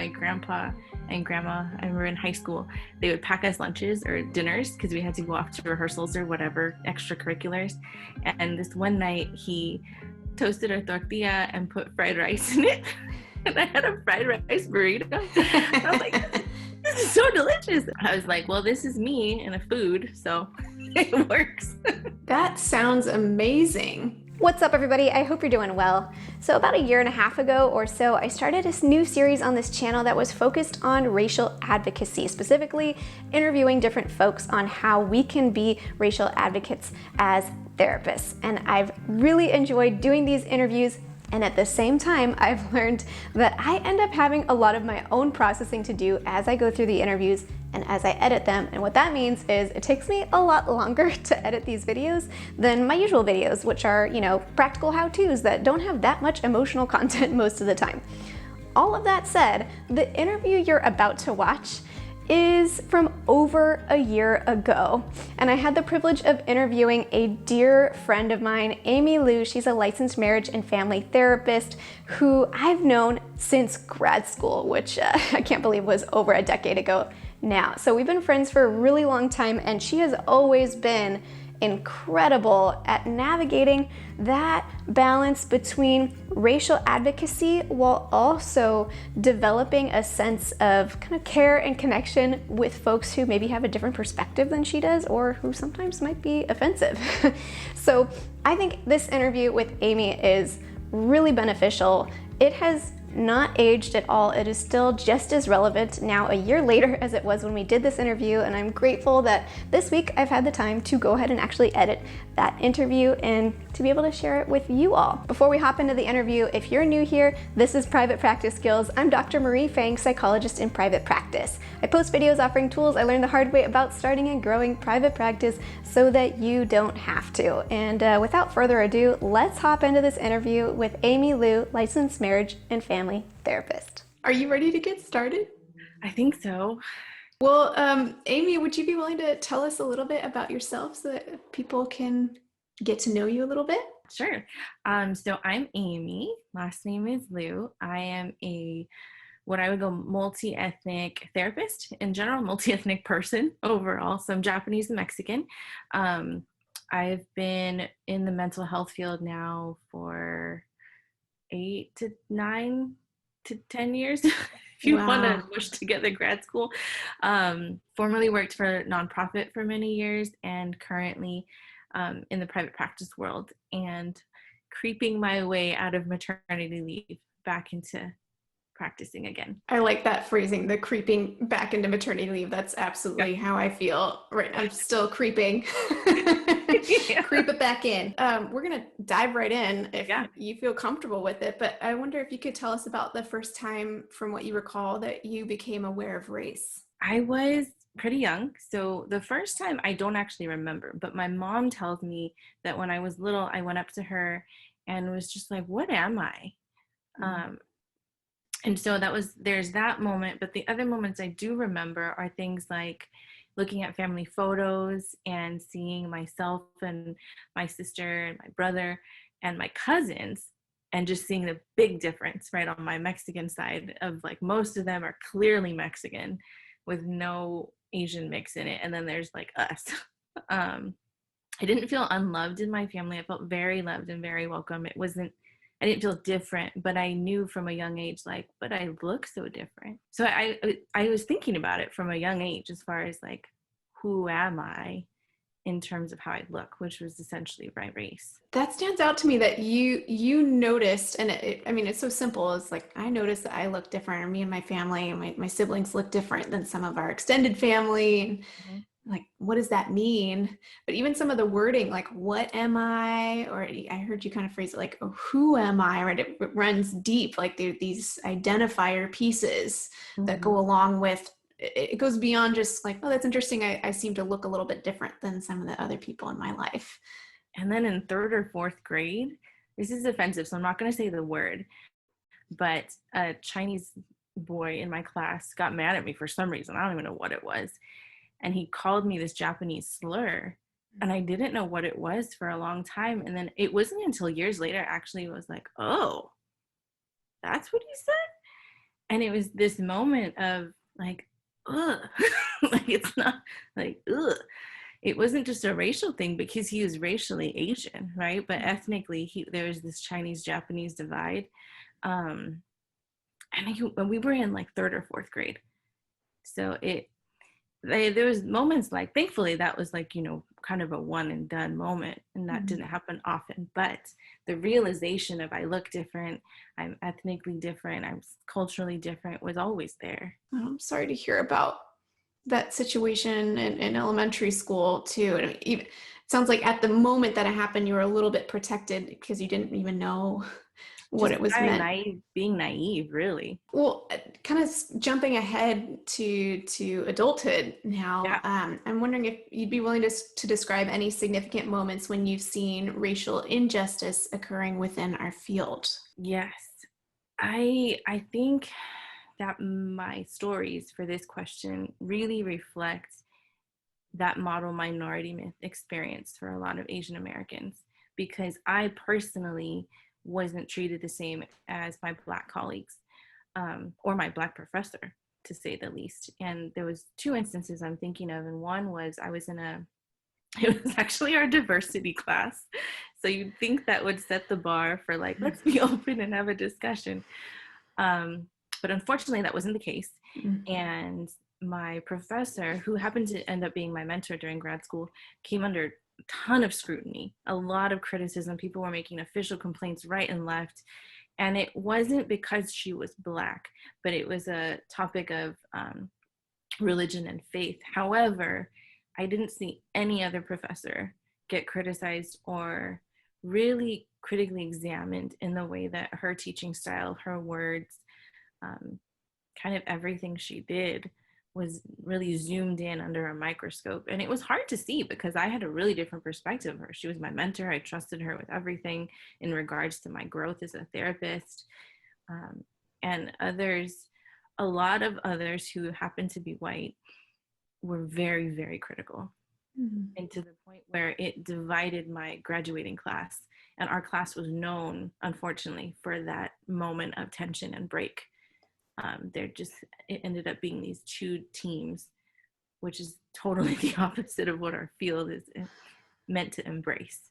my grandpa and grandma, I remember in high school, they would pack us lunches or dinners because we had to go off to rehearsals or whatever, extracurriculars. And this one night he toasted a tortilla and put fried rice in it. And I had a fried rice burrito. And I was like, this is so delicious. I was like, well, this is me and a food, so it works. That sounds amazing. What's up, everybody? I hope you're doing well. So about 1.5 years ago or so, I started this new series on this channel that was focused on racial advocacy, specifically interviewing different folks on how we can be racial advocates as therapists. And I've really enjoyed doing these interviews. And at the same time, I've learned that I end up having a lot of my own processing to do as I go through the interviews and as I edit them. And what that means is it takes me a lot longer to edit these videos than my usual videos, which are, practical how-tos that don't have that much emotional content most of the time. All of that said, the interview you're about to watch is from over 1 year ago. And I had the privilege of interviewing a dear friend of mine, Amy Lew. She's a licensed marriage and family therapist who I've known since grad school, which I can't believe was over a decade ago now. So we've been friends for a really long time, and she has always been incredible at navigating that balance between racial advocacy while also developing a sense of kind of care and connection with folks who maybe have a different perspective than she does or who sometimes might be offensive. So I think this interview with Amy is really beneficial. It has not aged at all. It is still just as relevant now 1 year later as it was when we did this interview, and I'm grateful that this week I've had the time to go ahead and actually edit that interview and to be able to share it with you all. Before we hop into the interview, if you're new here, this is Private Practice Skills. I'm Dr. Marie Fang, psychologist in private practice. I post videos offering tools I learned the hard way about starting and growing private practice so that you don't have to. And without further ado, let's hop into this interview with Amy Lew, licensed marriage and family therapist. Are you ready to get started? I think so. Well, Amy, would you be willing to tell us a little bit about yourself so that people can get to know you a little bit? Sure. So I'm Amy. Last name is Lew. I am what I would go multi-ethnic therapist, in general, multi-ethnic person overall. So I'm Japanese and Mexican. I've been in the mental health field now for 8 to 9 to 10 years. If you want to push together grad school. Formerly worked for a nonprofit for many years and currently in the private practice world and creeping my way out of maternity leave back into practicing again. I like that phrasing, the creeping back into maternity leave. That's absolutely how I feel. Right, I'm still creeping. Creep it back in. We're going to dive right in if you feel comfortable with it. But I wonder if you could tell us about the first time from what you recall that you became aware of race. I was pretty young. So the first time I don't actually remember, but my mom tells me that when I was little, I went up to her and was just like, what am I? Mm-hmm. And so there's that moment, but the other moments I do remember are things like looking at family photos and seeing myself and my sister and my brother and my cousins and just seeing the big difference right on my Mexican side of like most of them are clearly Mexican with no Asian mix in it. And then there's like us. I didn't feel unloved in my family. I felt very loved and very welcome. I didn't feel different, but I knew from a young age, but I look so different. So I was thinking about it from a young age as far as like, who am I in terms of how I look, which was essentially my race. That stands out to me that you noticed, and it's so simple. It's like, I noticed that I look different, or me and my family and my siblings look different than some of our extended family. Mm-hmm. Like, what does that mean? But even some of the wording, like, what am I? Or I heard you kind of phrase it like, oh, who am I? Right? It runs deep. Like there are these identifier pieces that go along with, it goes beyond just like, oh, that's interesting. I seem to look a little bit different than some of the other people in my life. And then in 3rd or 4th grade, this is offensive, so I'm not going to say the word, but a Chinese boy in my class got mad at me for some reason. I don't even know what it was. And he called me this Japanese slur, and I didn't know what it was for a long time. And then it wasn't until years later, actually, it was like, oh, that's what he said? And it was this moment of like, ugh, like it's not like, ugh. It wasn't just a racial thing because he was racially Asian, right? But ethnically, there was this Chinese-Japanese divide. And we were in like 3rd or 4th grade. So there was moments like, thankfully that was like, you know, kind of a one and done moment, and that didn't happen often. But the realization of I look different, I'm ethnically different, I'm culturally different was always there. I'm sorry to hear about that situation in elementary school too. And even, it sounds like at the moment that it happened, you were a little bit protected because you didn't even know what Just it was meant. being naive, really. Well, kind of jumping ahead to adulthood now, Yeah. I'm wondering if you'd be willing to describe any significant moments when you've seen racial injustice occurring within our field. Yes. I think that my stories for this question really reflect that model minority myth experience for a lot of Asian Americans, because I personally wasn't treated the same as my Black colleagues, or my Black professor, to say the least. And there was 2 instances I'm thinking of, and one was I was it was actually our diversity class. So you'd think that would set the bar for like, let's be open and have a discussion. But unfortunately, that wasn't the case. And my professor, who happened to end up being my mentor during grad school, came under a ton of scrutiny, a lot of criticism. People were making official complaints right and left. And it wasn't because she was Black, but it was a topic of religion and faith. However, I didn't see any other professor get criticized or really critically examined in the way that her teaching style, her words, kind of everything she did was really zoomed in under a microscope. And it was hard to see because I had a really different perspective of her. She was my mentor. I trusted her with everything in regards to my growth as a therapist. And a lot of others who happened to be white were very, very critical. And to the point where it divided my graduating class. And our class was known, unfortunately, for that moment of tension and break. It ended up being these 2 teams, which is totally the opposite of what our field is meant to embrace.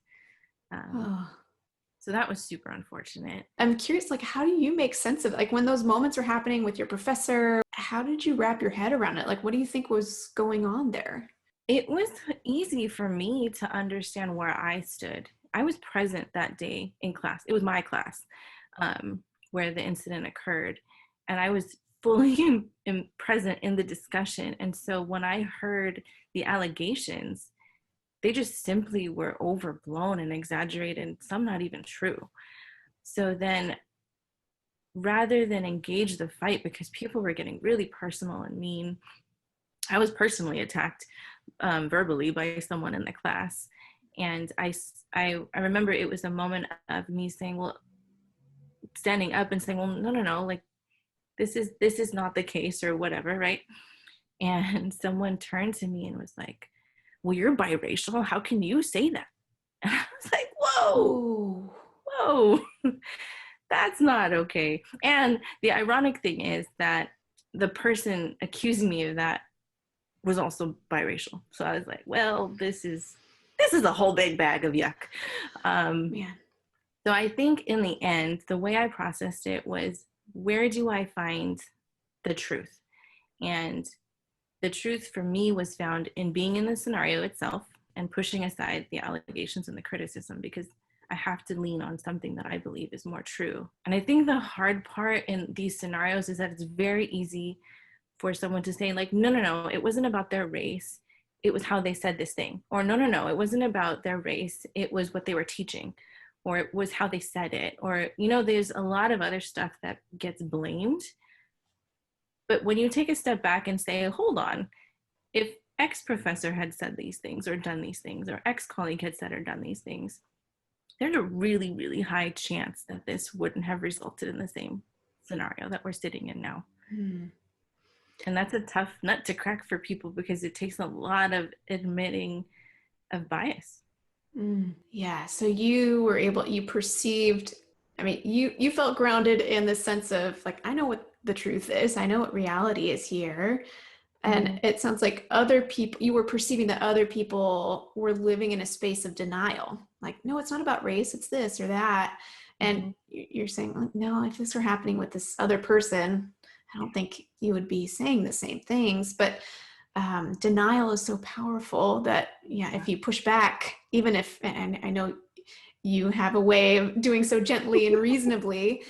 So that was super unfortunate. I'm curious, like, how do you make sense of, like, when those moments were happening with your professor, how did you wrap your head around it? Like, what do you think was going on there? It was easy for me to understand where I stood. I was present that day in class. It was my class where the incident occurred. And I was fully present in the discussion. And so when I heard the allegations, they just simply were overblown and exaggerated, some not even true. So then rather than engage the fight, because people were getting really personal and mean, I was personally attacked verbally by someone in the class. And I remember it was a moment of me saying, well, standing up and saying, well, no, like, this is not the case or whatever, right? And someone turned to me and was like, well, you're biracial. How can you say that? And I was like, whoa, that's not okay. And the ironic thing is that the person accusing me of that was also biracial. So I was like, well, this is a whole big bag of yuck. So I think in the end, the way I processed it was, where do I find the truth? And the truth for me was found in being in the scenario itself and pushing aside the allegations and the criticism, because I have to lean on something that I believe is more true. And I think the hard part in these scenarios is that it's very easy for someone to say, like, no, it wasn't about their race. It was how they said this thing. Or no, it wasn't about their race. It was what they were teaching. Or it was how they said it. Or, there's a lot of other stuff that gets blamed. But when you take a step back and say, hold on, if X professor had said these things or done these things, or X colleague had said or done these things, there's a really, really high chance that this wouldn't have resulted in the same scenario that we're sitting in now. And that's a tough nut to crack for people, because it takes a lot of admitting of bias. Yeah. So you perceived, I mean, you felt grounded in the sense of, like, I know the truth is. I know what reality is here. And it sounds like other people, you were perceiving that other people were living in a space of denial. Like, no, it's not about race, it's this or that. And you're saying, no, if this were happening with this other person, I don't think you would be saying the same things. But denial is so powerful that, if you push back, even if, and I know you have a way of doing so gently and reasonably.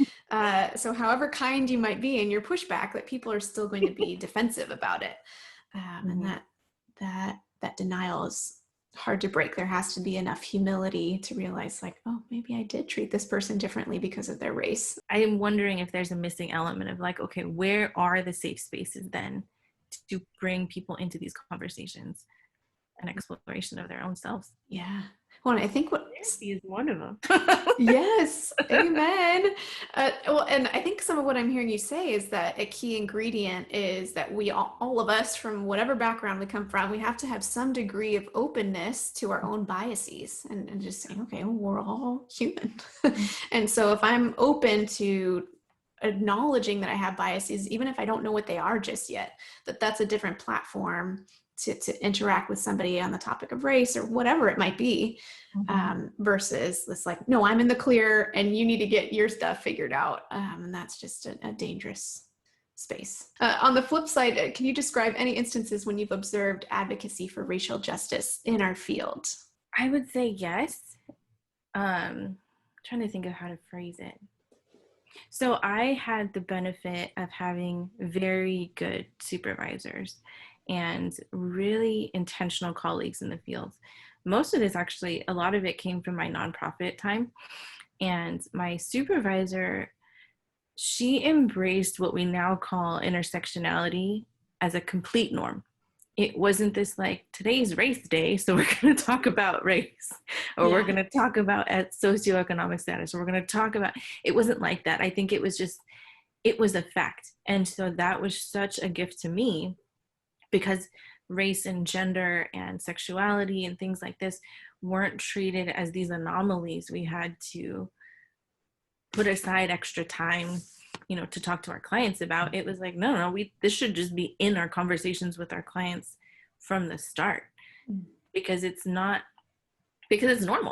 So however kind you might be in your pushback, that people are still going to be defensive about it. And that denial is hard to break. There has to be enough humility to realize, like, oh, maybe I did treat this person differently because of their race. I am wondering if there's a missing element of like, okay, where are the safe spaces then to bring people into these conversations and exploration of their own selves? Yeah. Well, I think what therapy is one of them. Yes. Amen. Well, and I think some of what I'm hearing you say is that a key ingredient is that we all of us, from whatever background we come from, we have to have some degree of openness to our own biases and just saying, okay, well, we're all human. And so if I'm open to acknowledging that I have biases, even if I don't know what they are just yet, that's a different platform to interact with somebody on the topic of race or whatever it might be, versus this like, no, I'm in the clear and you need to get your stuff figured out. And that's just a dangerous space. On the flip side, can you describe any instances when you've observed advocacy for racial justice in our field? I would say yes. Trying to think of how to phrase it. So I had the benefit of having very good supervisors and really intentional colleagues in the field. Most of this, actually, a lot of it came from my nonprofit time. And my supervisor, she embraced what we now call intersectionality as a complete norm. It wasn't this like, today's race day, so we're going to talk about race, or we're going to talk about socioeconomic status, or we're going to talk about, it wasn't like that. I think it was just, it was a fact. And so that was such a gift to me, because race and gender and sexuality and things like this weren't treated as these anomalies we had to put aside extra time, to talk to our clients about. It was like, no, this should just be in our conversations with our clients from the start, because it's normal,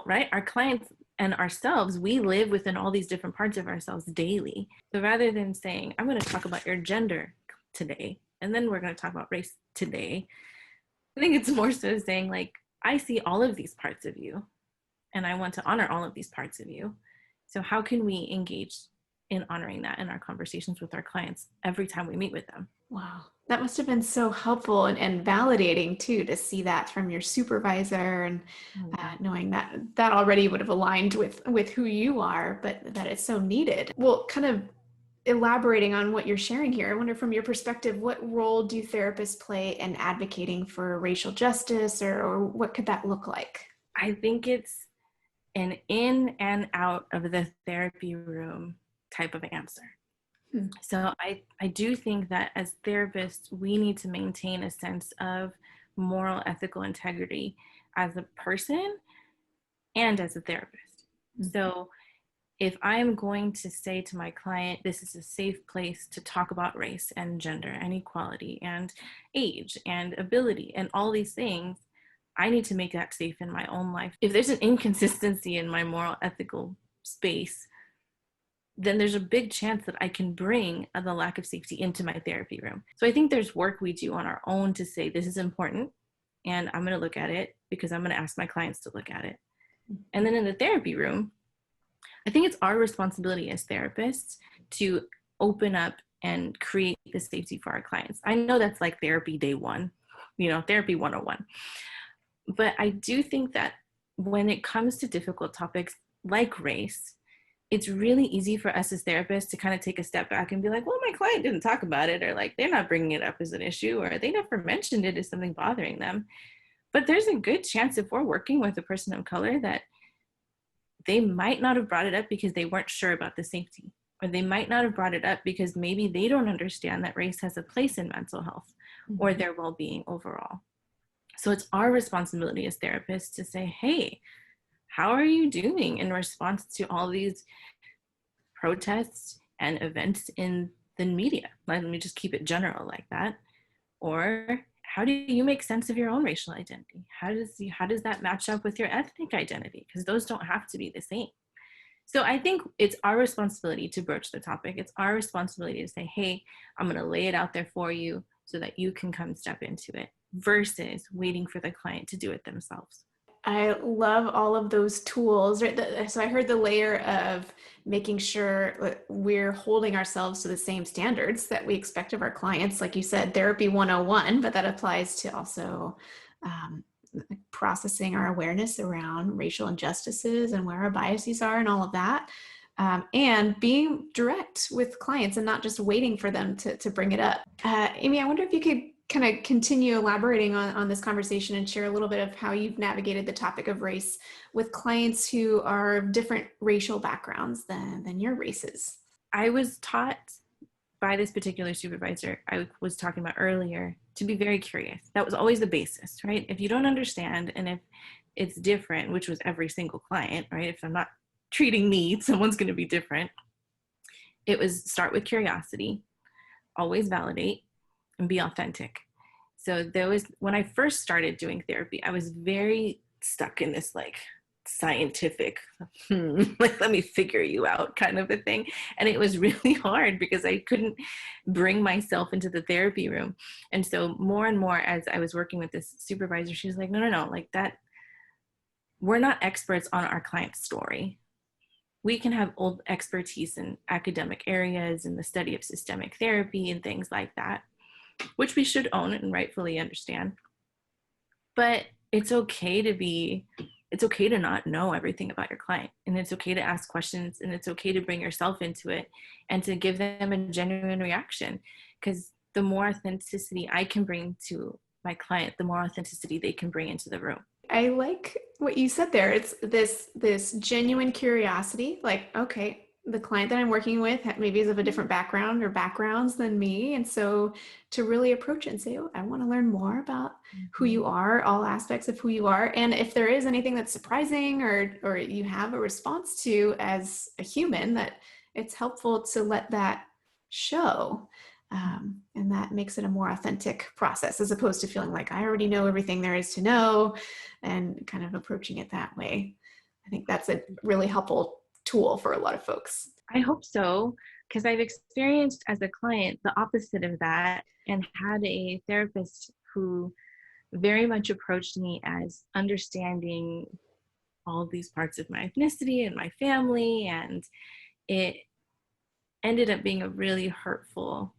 right? Our clients and ourselves, we live within all these different parts of ourselves daily. So rather than saying, I'm going to talk about your gender today, and then we're going to talk about race today, I think it's more so saying, like, I see all of these parts of you, and I want to honor all of these parts of you. So how can we engage in honoring that in our conversations with our clients every time we meet with them? Wow. That must have been so helpful and validating too, to see that from your supervisor, and knowing that already would have aligned with who you are, but that it's so needed. Well, kind of elaborating on what you're sharing here, I wonder, from your perspective, what role do therapists play in advocating for racial justice, or what could that look like? I think it's an in and out of the therapy room type of answer. So I do think that as therapists, we need to maintain a sense of moral, ethical integrity as a person and as a therapist. So if I'm going to say to my client, this is a safe place to talk about race and gender and equality and age and ability and all these things, I need to make that safe in my own life. If there's an inconsistency in my moral, ethical space, then there's a big chance that I can bring the lack of safety into my therapy room. So I think there's work we do on our own to say, this is important, and I'm going to look at it because I'm going to ask my clients to look at it. And then in the therapy room, I think it's our responsibility as therapists to open up and create the safety for our clients. I know that's like therapy day one, therapy 101. But I do think that when it comes to difficult topics like race, it's really easy for us as therapists to kind of take a step back and be like, well, my client didn't talk about it, or like, they're not bringing it up as an issue, or they never mentioned it as something bothering them. But there's a good chance, if we're working with a person of color, that they might not have brought it up because they weren't sure about the safety, or they might not have brought it up because maybe they don't understand that race has a place in mental health or their well-being overall. So it's our responsibility as therapists to say, hey, how are you doing in response to all these protests and events in than media? Let me just keep it general like that. Or how do you make sense of your own racial identity? How does that match up with your ethnic identity? Because those don't have to be the same. So I think it's our responsibility to broach the topic. It's our responsibility to say, hey, I'm going to lay it out there for you so that you can come step into it, versus waiting for the client to do it themselves. I love all of those tools. So I heard the layer of making sure we're holding ourselves to the same standards that we expect of our clients. Like you said, therapy 101, but that applies to also processing our awareness around racial injustices and where our biases are and all of that. And being direct with clients and not just waiting for them to bring it up. Amy, I wonder if you could kind of continue elaborating on this conversation and share a little bit of how you've navigated the topic of race with clients who are different racial backgrounds than your races. I was taught by this particular supervisor I was talking about earlier to be very curious. That was always the basis, right? If you don't understand and if it's different, which was every single client, right? If I'm not treating me, someone's going to be different. It was start with curiosity, always validate, and be authentic. So there was, when I first started doing therapy, I was very stuck in this like scientific, like let me figure you out kind of a thing. And it was really hard because I couldn't bring myself into the therapy room. And so more and more as I was working with this supervisor, she was like, no, like that, we're not experts on our client's story. We can have old expertise in academic areas and the study of systemic therapy and things like that, which we should own and rightfully understand. But it's okay to not know everything about your client, and it's okay to ask questions, and it's okay to bring yourself into it and to give them a genuine reaction, because the more authenticity I can bring to my client, the more authenticity they can bring into the room. I like what you said there. It's this genuine curiosity, like, okay, the client that I'm working with maybe is of a different background or backgrounds than me. And so to really approach it and say, oh, I want to learn more about who you are, all aspects of who you are. And if there is anything that's surprising or you have a response to as a human, that it's helpful to let that show. And that makes it a more authentic process, as opposed to feeling like I already know everything there is to know and kind of approaching it that way. I think that's a really helpful tool for a lot of folks. I hope so, because I've experienced as a client the opposite of that, and had a therapist who very much approached me as understanding all of these parts of my ethnicity and my family, and it ended up being a really hurtful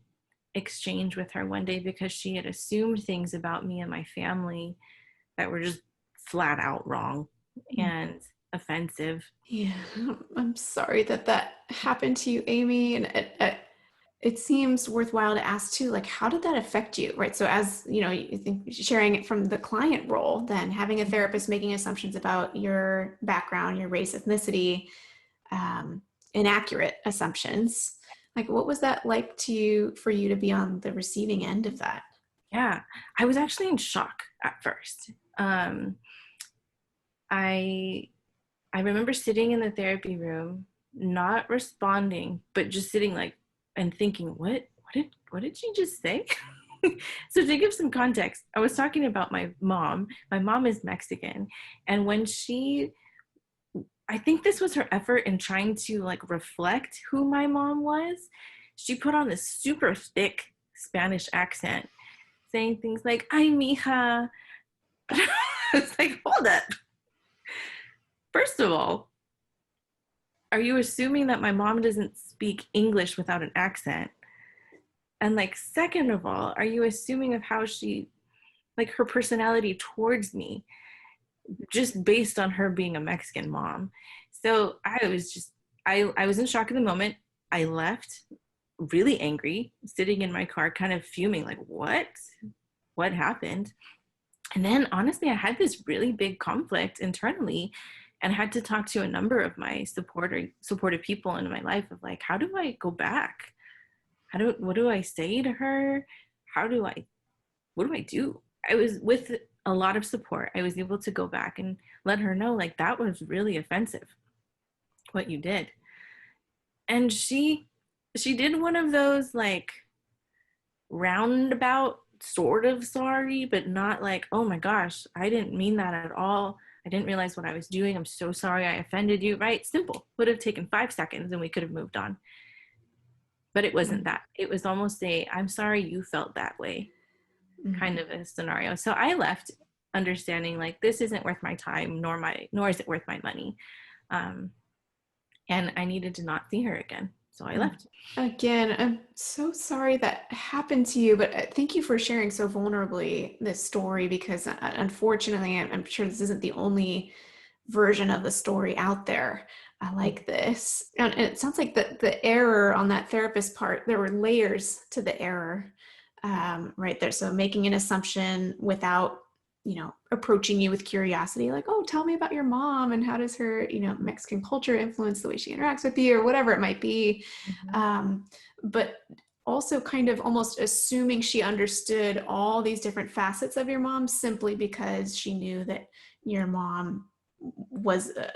exchange with her one day because she had assumed things about me and my family that were just flat out wrong and offensive. Yeah, I'm sorry that happened to you, Amy. And it seems worthwhile to ask too, like, how did that affect you, right? So as you know, you think sharing it from the client role, then having a therapist making assumptions about your background, your race, ethnicity, inaccurate assumptions. Like, what was that like for you to be on the receiving end of that? Yeah, I was actually in shock at first. I remember sitting in the therapy room, not responding, but just sitting like and thinking, what did she just say? So to give some context, I was talking about my mom. My mom is Mexican, and when I think this was her effort in trying to like reflect who my mom was, she put on this super thick Spanish accent, saying things like, "Ay, mija." It's like, hold up. First of all, are you assuming that my mom doesn't speak English without an accent? And like, second of all, are you assuming of how she, like her personality towards me, just based on her being a Mexican mom? So I was in shock in the moment. I left really angry, sitting in my car, kind of fuming, like, what happened? And then honestly, I had this really big conflict internally, and had to talk to a number of my supportive people in my life of like, how do I go back? What do I say to her? What do I do? I was with a lot of support. I was able to go back and let her know, like, that was really offensive, what you did. And she she did one of those like roundabout sort of sorry, but not like, oh my gosh, I didn't mean that at all. I didn't realize what I was doing. I'm so sorry I offended you, right? Simple. Would have taken 5 seconds and we could have moved on. But it wasn't that. It was almost a, I'm sorry you felt that way kind of a scenario. So I left understanding like, this isn't worth my time, nor is it worth my money. And I needed to not see her again. So I left. Again, I'm so sorry that happened to you, but thank you for sharing so vulnerably this story, because unfortunately, I'm sure this isn't the only version of the story out there like this. And it sounds like the error on that therapist part, there were layers to the error right there. So making an assumption without, approaching you with curiosity, like, oh, tell me about your mom and how does her, Mexican culture influence the way she interacts with you, or whatever it might be. But also kind of almost assuming she understood all these different facets of your mom simply because she knew that your mom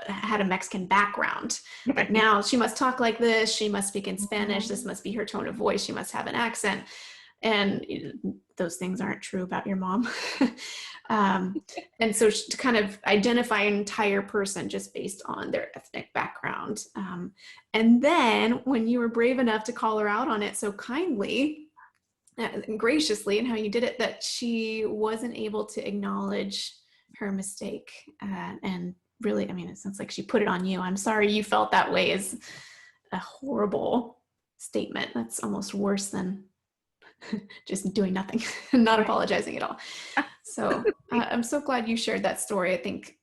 had a Mexican background. Like, now she must talk like this, she must speak in Spanish, this must be her tone of voice, she must have an accent. And those things aren't true about your mom. And so to kind of identify an entire person just based on their ethnic background. And then when you were brave enough to call her out on it so kindly and graciously, and how you did it, that she wasn't able to acknowledge her mistake. And really, it sounds like she put it on you. I'm sorry you felt that way is a horrible statement. That's almost worse than just doing nothing, not apologizing at all. So I'm so glad you shared that story. I think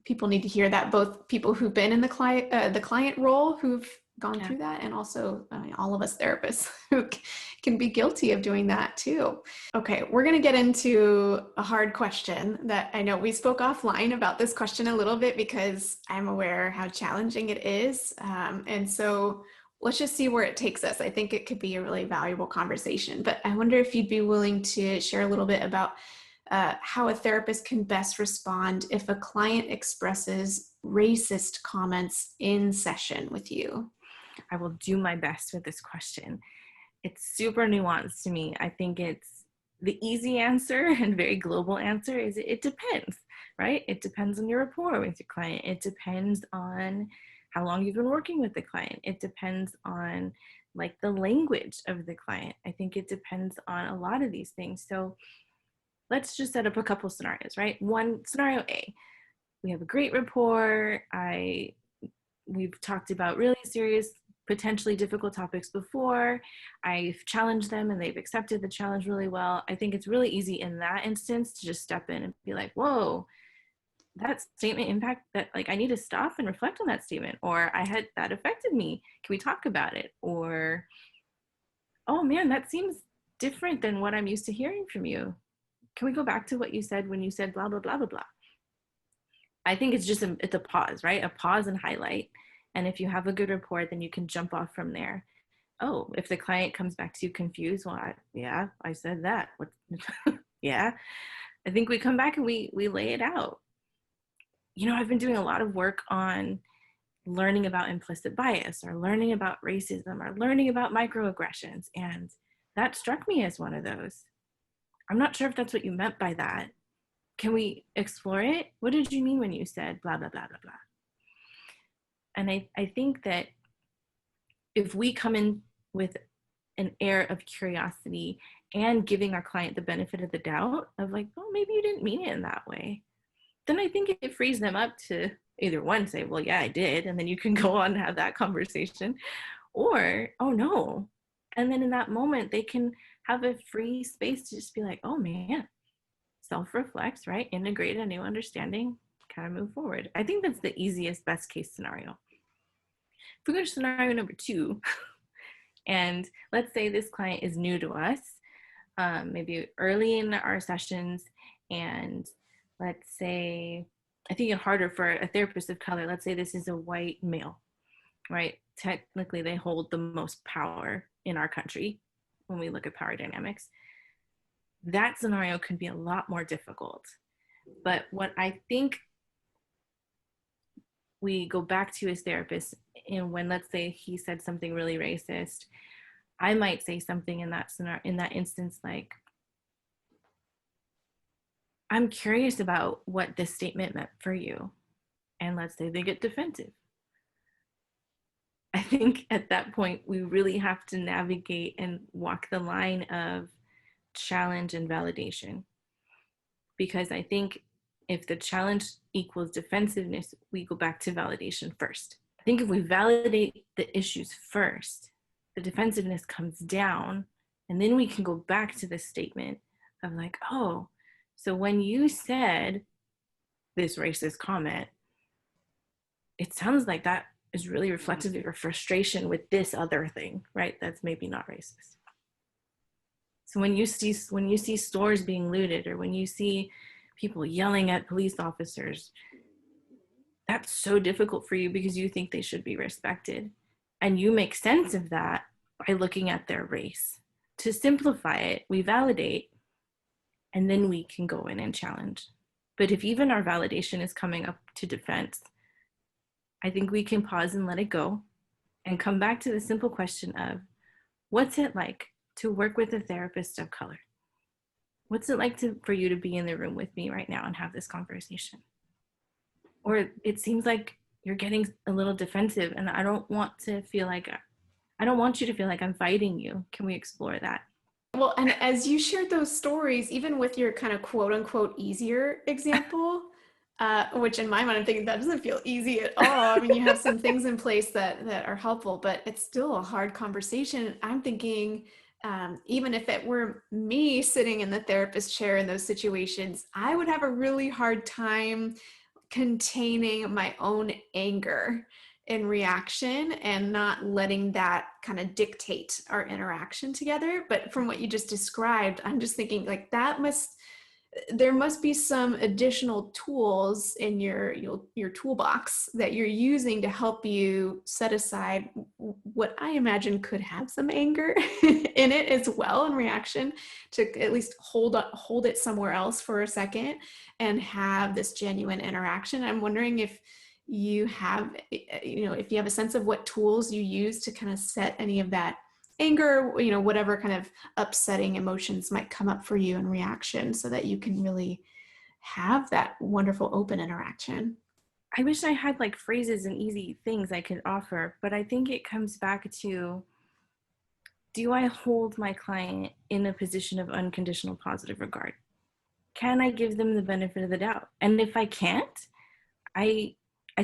people need to hear that, both people who've been in the client role who've gone through that, and also all of us therapists who can be guilty of doing that too. Okay, we're going to get into a hard question that I know we spoke offline about this question a little bit because I'm aware how challenging it is. And so let's just see where it takes us. I think it could be a really valuable conversation, but I wonder if you'd be willing to share a little bit about how a therapist can best respond if a client expresses racist comments in session with you. I will do my best with this question. It's super nuanced to me. I think it's the easy answer and very global answer is it depends, right? It depends on your rapport with your client. It depends on how long you've been working with the client. It depends on like the language of the client. I think it depends on a lot of these things. So let's just set up a couple scenarios, right? One, scenario A, we have a great rapport. We've talked about really serious, potentially difficult topics before. I've challenged them and they've accepted the challenge really well. I think it's really easy in that instance to just step in and be like, whoa, that statement impact that, like, I need to stop and reflect on that statement, or that affected me. Can we talk about it? Or, oh man, that seems different than what I'm used to hearing from you. Can we go back to what you said when you said blah, blah, blah, blah, blah? I think it's just it's a pause, right? A pause and highlight. And if you have a good rapport, then you can jump off from there. Oh, if the client comes back to you confused, well, I said that. What? Yeah. I think we come back and we lay it out. I've been doing a lot of work on learning about implicit bias, or learning about racism, or learning about microaggressions. And that struck me as one of those. I'm not sure if that's what you meant by that. Can we explore it? What did you mean when you said blah, blah, blah, blah, blah? And I think that if we come in with an air of curiosity and giving our client the benefit of the doubt of like, oh, maybe you didn't mean it in that way, then I think it frees them up to either one, say, well, yeah, I did. And then you can go on and have that conversation, or, oh no. And then in that moment, they can have a free space to just be like, oh man, self-reflect, right? Integrate a new understanding, kind of move forward. I think that's the easiest, best case scenario. If we go to scenario number 2, and let's say this client is new to us, maybe early in our sessions, and let's say, I think it's harder for a therapist of color. Let's say this is a white male, right? Technically, they hold the most power in our country when we look at power dynamics. That scenario could be a lot more difficult. But what I think we go back to his therapist, and when, let's say, he said something really racist, I might say something in that scenario, in that instance, like, I'm curious about what this statement meant for you. And let's say they get defensive. I think at that point, we really have to navigate and walk the line of challenge and validation. Because I think if the challenge equals defensiveness, we go back to validation first. I think if we validate the issues first, the defensiveness comes down, and then we can go back to the statement of like, oh, so when you said this racist comment, it sounds like that is really reflective of your frustration with this other thing, right? That's maybe not racist. So when you see stores being looted, or when you see people yelling at police officers, that's so difficult for you because you think they should be respected. And you make sense of that by looking at their race. To simplify it, we validate, and then we can go in and challenge. But if even our validation is coming up to defense, I think we can pause and let it go and come back to the simple question of, what's it like to work with a therapist of color? What's it like for you to be in the room with me right now and have this conversation? Or it seems like you're getting a little defensive, and I don't want you to feel like I'm fighting you. Can we explore that? Well, and as you shared those stories, even with your kind of quote unquote easier example, which in my mind, I'm thinking that doesn't feel easy at all. I mean, you have some things in place that are helpful, but it's still a hard conversation. I'm thinking, even if it were me sitting in the therapist chair in those situations, I would have a really hard time containing my own anger in reaction and not letting that kind of dictate our interaction together. But from what you just described, I'm just thinking like there must be some additional tools in your toolbox that you're using to help you set aside what I imagine could have some anger in it as well, in reaction, to at least hold it somewhere else for a second and have this genuine interaction. I'm wondering if you have a sense of what tools you use to kind of set any of that anger, whatever kind of upsetting emotions might come up for you in reaction, so that you can really have that wonderful open interaction. I wish I had like phrases and easy things I could offer, but I think it comes back to, do I hold my client in a position of unconditional positive regard? Can I give them the benefit of the doubt? And if I can't, I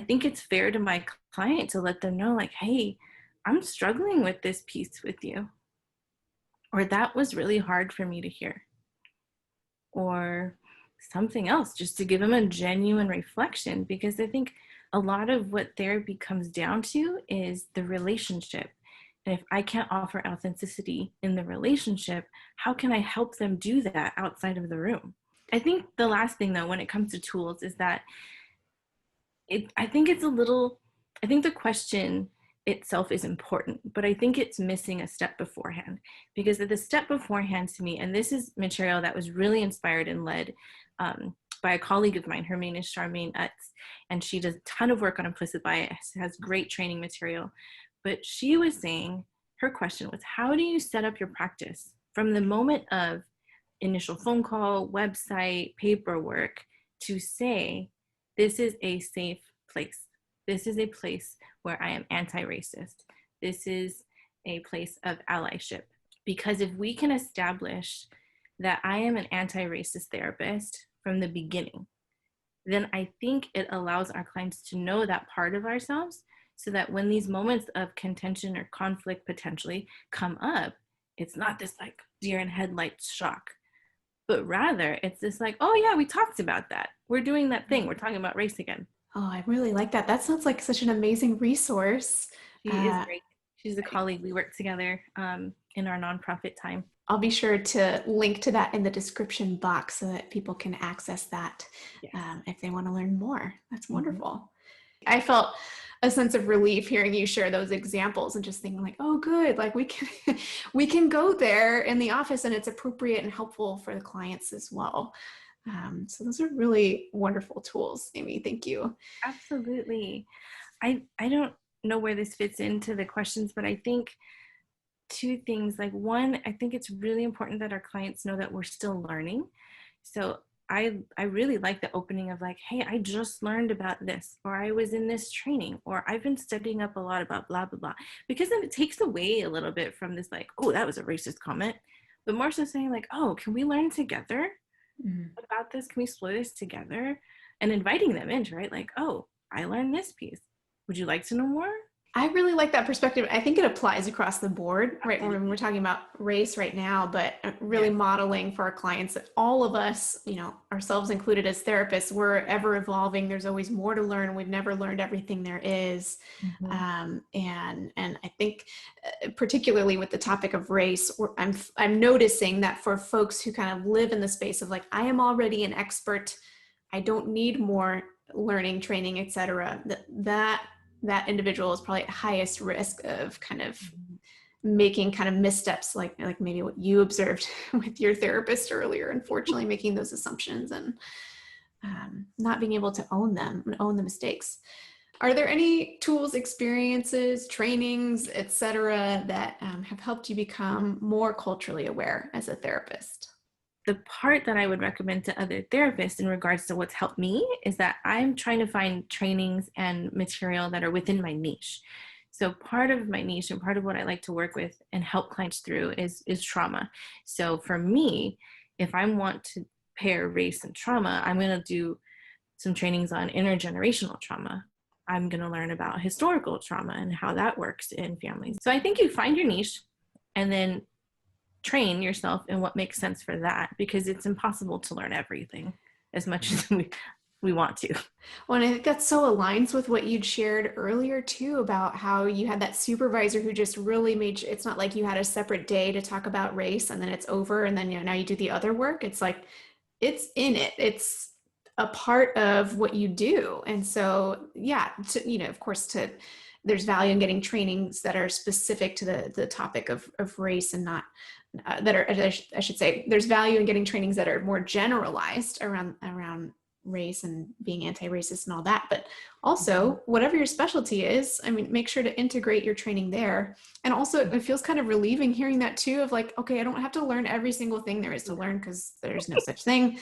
think it's fair to my client to let them know, like, hey, I'm struggling with this piece with you. Or that was really hard for me to hear. Or something else, just to give them a genuine reflection. Because I think a lot of what therapy comes down to is the relationship. And if I can't offer authenticity in the relationship, how can I help them do that outside of the room? I think the last thing, though, when it comes to tools, is that I think the question itself is important, but I think it's missing a step beforehand. Because the step beforehand to me, and this is material that was really inspired and led by a colleague of mine. Her name is Charmaine Utz, and she does a ton of work on implicit bias, has great training material. But she was saying, her question was, how do you set up your practice from the moment of initial phone call, website, paperwork, to say, this is a safe place. This is a place where I am anti-racist. This is a place of allyship. Because if we can establish that I am an anti-racist therapist from the beginning, then I think it allows our clients to know that part of ourselves, so that when these moments of contention or conflict potentially come up, it's not this like deer in headlights shock, but rather it's this like, oh yeah, we talked about that. We're doing that thing. We're talking about race again. Oh, I really like that. That sounds like such an amazing resource. She is great. She's a colleague. We work together in our nonprofit time. I'll be sure to link to that in the description box so that people can access that. Yes. If they want to learn more. That's wonderful. Mm-hmm. I felt a sense of relief hearing you share those examples and just thinking like, oh, good. Like we can go there in the office and it's appropriate and helpful for the clients as well. So those are really wonderful tools, Amy. Thank you. Absolutely. I don't know where this fits into the questions, but I think two things. Like one, I think it's really important that our clients know that we're still learning. So I really like the opening of like, hey, I just learned about this, or I was in this training, or I've been studying up a lot about blah, blah, blah. Because then it takes away a little bit from this like, oh, that was a racist comment. But more so saying like, oh, can we learn together about this? Can we explore this together? And inviting them into, right? Like, oh, I learned this piece. Would you like to know more? I really like that perspective. I think it applies across the board, right? When we're talking about race right now, but really modeling for our clients that all of us, you know, ourselves included as therapists, we're ever evolving. There's always more to learn. We've never learned everything there is. And I think particularly with the topic of race, I'm noticing that for folks who kind of live in the space of like, I am already an expert, I don't need more learning, training, et cetera, that individual is probably at highest risk of kind of making kind of missteps, like maybe what you observed with your therapist earlier, unfortunately, making those assumptions and not being able to own the mistakes. Are there any tools, experiences, trainings, et cetera, that have helped you become more culturally aware as a therapist? The part that I would recommend to other therapists in regards to what's helped me is that I'm trying to find trainings and material that are within my niche. So part of my niche and part of what I like to work with and help clients through is trauma. So for me, if I want to pair race and trauma, I'm going to do some trainings on intergenerational trauma. I'm going to learn about historical trauma and how that works in families. So I think you find your niche and then train yourself in what makes sense for that, because it's impossible to learn everything as much as we want to. Well, and I think that so aligns with what you'd shared earlier too, about how you had that supervisor who just really made, it's not like you had a separate day to talk about race and then it's over and then, you know, now you do the other work. It's like, it's in it. It's a part of what you do. And so, yeah, you know, of course, there's value in getting trainings that are specific to the topic of race and not that are, I should say, there's value in getting trainings that are more generalized around race and being anti-racist and all that. But also, whatever your specialty is, I mean, make sure to integrate your training there. And also, it feels kind of relieving hearing that too, of like, okay, I don't have to learn every single thing there is to learn because there's no such thing.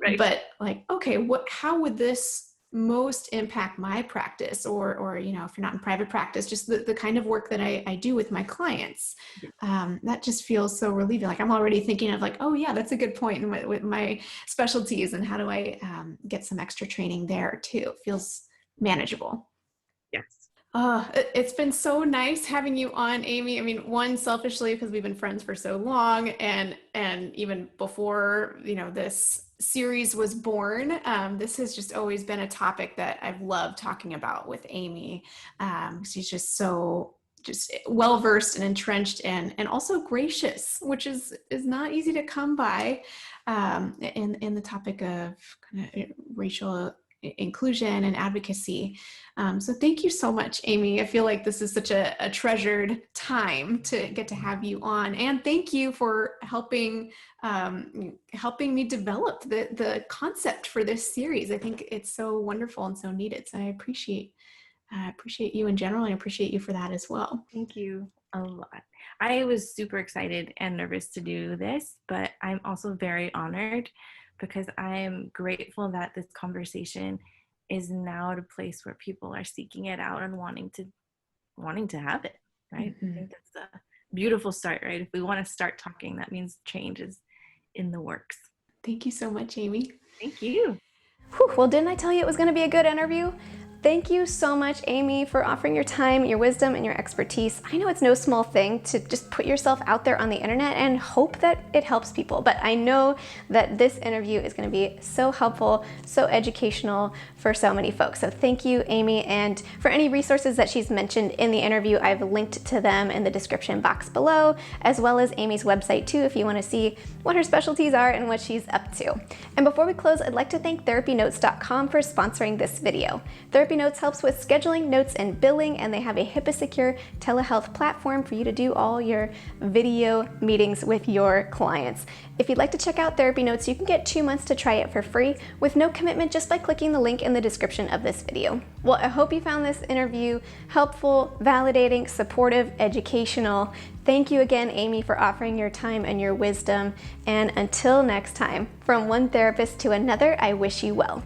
Right. But like, okay, how would this most impact my practice, or you know, if you're not in private practice, just the kind of work that I do with my clients. That just feels so relieving. Like I'm already thinking of like, oh yeah, that's a good point with my specialties, and how do I get some extra training there too? It feels manageable. Yes. It's been so nice having you on, Amy. I mean, one, selfishly, because we've been friends for so long, and even before, you know, this series was born, this has just always been a topic that I've loved talking about with Amy. She's just so well-versed and entrenched and also gracious, which is not easy to come by in the topic of kind of racial inclusion and advocacy. So thank you so much, Amy. I feel like this is such a treasured time to get to have you on. And thank you for helping me develop the concept for this series. I think it's so wonderful and so needed. So I appreciate you in general, and I appreciate you for that as well. Thank you a lot. I was super excited and nervous to do this, but I'm also very honored, because I am grateful that this conversation is now at a place where people are seeking it out and wanting to have it, right? I think that's a beautiful start, right? If we want to start talking, that means change is in the works. Thank you so much, Amy. Thank you. Whew, well, didn't I tell you it was going to be a good interview? Thank you so much, Amy, for offering your time, your wisdom, and your expertise. I know it's no small thing to just put yourself out there on the internet and hope that it helps people, but I know that this interview is going to be so helpful, so educational for so many folks. So thank you, Amy, and for any resources that she's mentioned in the interview, I've linked to them in the description box below, as well as Amy's website too, if you want to see what her specialties are and what she's up to. And before we close, I'd like to thank TherapyNotes.com for sponsoring this video. TherapyNotes helps with scheduling, notes, and billing, and they have a HIPAA-secure telehealth platform for you to do all your video meetings with your clients. If you'd like to check out TherapyNotes, you can get 2 months to try it for free with no commitment just by clicking the link in the description of this video. Well, I hope you found this interview helpful, validating, supportive, educational. Thank you again, Amy, for offering your time and your wisdom. And until next time, from one therapist to another, I wish you well.